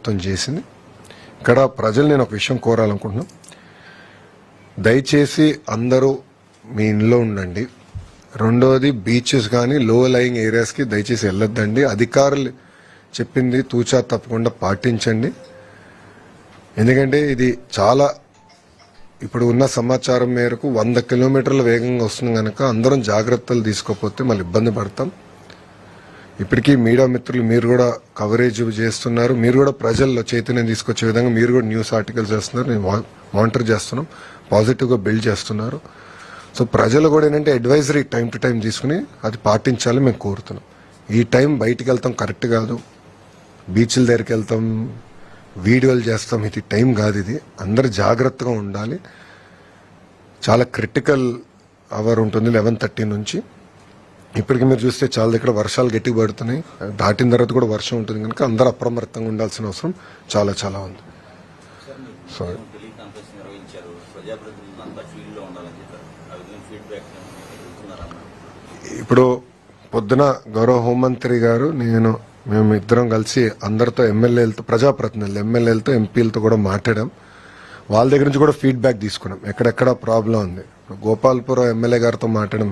ప్రభుత్వం చేసింది. ఇక్కడ ప్రజలు నేను ఒక విషయం కోరాలనుకుంటున్నాను. దయచేసి అందరూ మీ ఇంట్లో ఉండండి. రెండోది బీచెస్ కానీ లో లయింగ్ ఏరియాస్కి దయచేసి వెళ్ళొద్దండి. అధికారులు చెప్పింది తూచా తప్పకుండా పాటించండి. ఎందుకంటే ఇది చాలా ఇప్పుడు ఉన్న సమాచారం మేరకు 100 కిలోమీటర్ల వేగంగా వస్తుంది కనుక అందరం జాగ్రత్తలు తీసుకోకపోతే మళ్ళీ ఇబ్బంది పడతాం. ఇప్పటికీ మీడియా మిత్రులు మీరు కూడా కవరేజ్ చేస్తున్నారు. మీరు కూడా ప్రజల్లో చైతన్యం తీసుకొచ్చే విధంగా మీరు కూడా న్యూస్ ఆర్టికల్స్ చేస్తున్నారు. నేను మానిటర్ చేస్తున్నాం. పాజిటివ్గా బిల్డ్ చేస్తున్నారు. సో ప్రజలు కూడా ఏంటంటే అడ్వైజరీ టైం టు టైం తీసుకుని అది పాటించాలి మేము కోరుతున్నాం. ఈ టైం బయటికి వెళ్తాం కరెక్ట్ కాదు. బీచ్ల దగ్గరికి వెళ్తాం, వీడియోలు చేస్తాం. ఇది టైం కాదు. ఇది అందరు జాగ్రత్తగా ఉండాలి. చాలా క్రిటికల్ అవర్ ఉంటుంది 11:30 నుంచి. ఇప్పటికి మీరు చూస్తే చాలా దగ్గర వర్షాలు గట్టిగా పడుతున్నాయి. దాటిన తర్వాత కూడా వర్షం ఉంటుంది కనుక అందరూ అప్రమత్తంగా ఉండాల్సిన అవసరం చాలా చాలా ఉంది. సో ఇప్పుడు పొద్దున గౌరవ హోంమంత్రి గారు మేము ఇద్దరం కలిసి అందరితో ఎమ్మెల్యేలతో, ప్రజాప్రతినిధులు, ఎమ్మెల్యేలతో, ఎంపీలతో కూడా మాట్లాడాం. వాళ్ళ దగ్గర నుంచి కూడా ఫీడ్బ్యాక్ తీసుకున్నాం. ఎక్కడెక్కడ ప్రాబ్లం ఉంది. గోపాల్పురం ఎమ్మెల్యే గారితో మాట్లాడడం,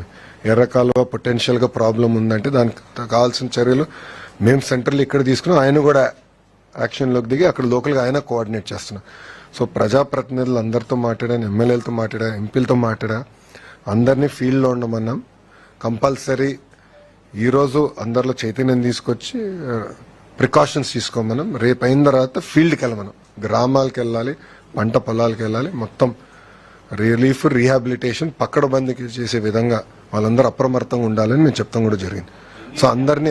ఎర్రకాలువ పొటెన్షియల్గా ప్రాబ్లం ఉందంటే దానికి కావాల్సిన చర్యలు మేము సెంట్రల్ ఇక్కడ తీసుకున్నాం. ఆయన కూడా యాక్షన్లోకి దిగి అక్కడ లోకల్గా ఆయన కోఆర్డినేట్ చేస్తున్నాం. సో ప్రజాప్రతినిధులు అందరితో మాట్లాడాను, ఎమ్మెల్యేలతో మాట్లాడా, ఎంపీలతో మాట్లాడా, అందరినీ ఫీల్డ్లో ఉండమన్నాం. కంపల్సరీ ఈరోజు అందరిలో చైతన్యం తీసుకొచ్చి ప్రికాషన్స్ తీసుకోమనం. రేపు అయిన తర్వాత ఫీల్డ్కి వెళ్ళమనం, గ్రామాలకు వెళ్ళాలి, పంట పొలాలకు వెళ్ళాలి. మొత్తం రిలీఫ్, రీహాబిలిటేషన్ పక్కడబందీ చేసే విధంగా వాళ్ళందరూ అప్రమత్తంగా ఉండాలని మేము చెప్తాం కూడా జరిగింది. సో అందరినీ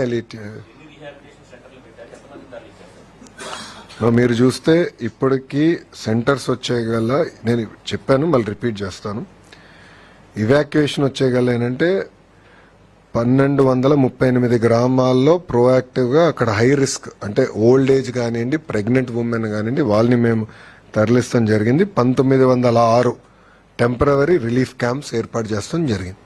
మీరు చూస్తే ఇప్పటికీ సెంటర్స్ వచ్చేయగల, నేను చెప్పాను మళ్ళీ రిపీట్ చేస్తాను, ఇవాక్యుయేషన్ వచ్చేయగల ఏంటంటే 1238 గ్రామాల్లో ప్రోయాక్టివ్గా అక్కడ హై రిస్క్ అంటే ఓల్డ్ ఏజ్ కానివ్వండి, ప్రెగ్నెంట్ ఉమెన్ కానివ్వండి, వాళ్ళని మేము తరలిస్తాం జరిగింది. 1906 టెంపరవరీ రిలీఫ్ క్యాంప్స్ ఏర్పాటు చేస్తాం జరిగింది.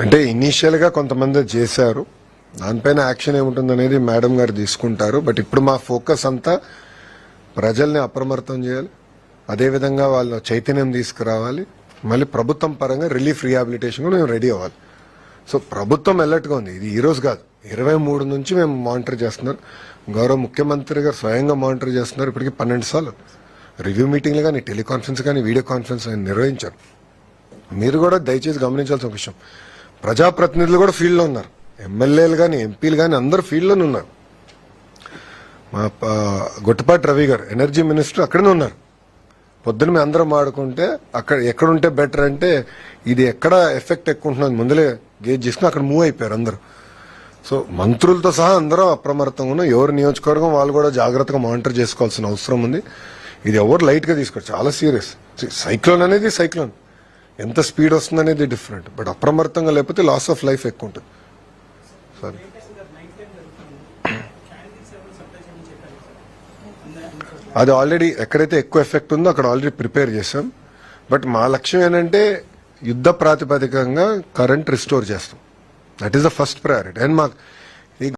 అంటే ఇనీషియల్గా కొంతమంది చేశారు. దానిపైన యాక్షన్ ఏముంటుంది అనేది మేడం గారు తీసుకుంటారు. బట్ ఇప్పుడు మా ఫోకస్ అంతా ప్రజల్ని అప్రమత్తం చేయాలి, అదేవిధంగా వాళ్ళ చైతన్యం తీసుకురావాలి. మళ్ళీ ప్రభుత్వం పరంగా రిలీఫ్, రీహాబిలిటేషన్ కూడా మేము రెడీ అవ్వాలి. సో ప్రభుత్వం అలర్ట్గా ఉంది. ఇది ఈ రోజు కాదు, 23 నుంచి మేము మానిటర్ చేస్తున్నారు. గౌరవ ముఖ్యమంత్రి గారు స్వయంగా మానిటర్ చేస్తున్నారు. ఇప్పటికీ 12 సార్లు రివ్యూ మీటింగ్లు కానీ, టెలికాన్ఫరెన్స్ కానీ, వీడియో కాన్ఫరెన్స్ నిర్వహించారు. మీరు కూడా దయచేసి గమనించాల్సిన విషయం, ప్రజాప్రతినిధులు కూడా ఫీల్డ్లో ఉన్నారు. ఎమ్మెల్యేలు కానీ, ఎంపీలు కానీ అందరూ ఫీల్డ్లోనే ఉన్నారు. మా గొట్టపాటి రవి గారు ఎనర్జీ మినిస్టర్ అక్కడనే ఉన్నారు. పొద్దున మేము అందరం ఆడుకుంటే అక్కడ ఎక్కడుంటే బెటర్ అంటే ఇది ఎక్కడ ఎఫెక్ట్ ఎక్కువ ఉంటున్నది ముందులే గేజ్ చేసుకుని అక్కడ మూవ్ అయిపోయారు అందరూ. సో మంత్రులతో సహా అందరూ అప్రమత్తంగా ఉన్నాం. ఎవరి నియోజకవర్గం వాళ్ళు కూడా జాగ్రత్తగా మానిటర్ చేసుకోవాల్సిన అవసరం ఉంది. ఇది ఎవరు లైట్గా తీసుకోరు, చాలా సీరియస్. సైక్లోన్ అనేది సైక్లోన్, ఎంత స్పీడ్ వస్తుంది అనేది డిఫరెంట్. బట్ అప్రమత్తంగా లేకపోతే లాస్ ఆఫ్ లైఫ్ ఎక్కువ ఉంటుంది. సరే, అది ఆల్రెడీ ఎక్కడైతే ఎక్కువ ఎఫెక్ట్ ఉందో అక్కడ ఆల్రెడీ ప్రిపేర్ చేసాం. బట్ మా లక్ష్యం ఏంటంటే యుద్ధ ప్రాతిపదికంగా కరెంట్ రిస్టోర్ చేస్తాం. That is the first priority. And మాకు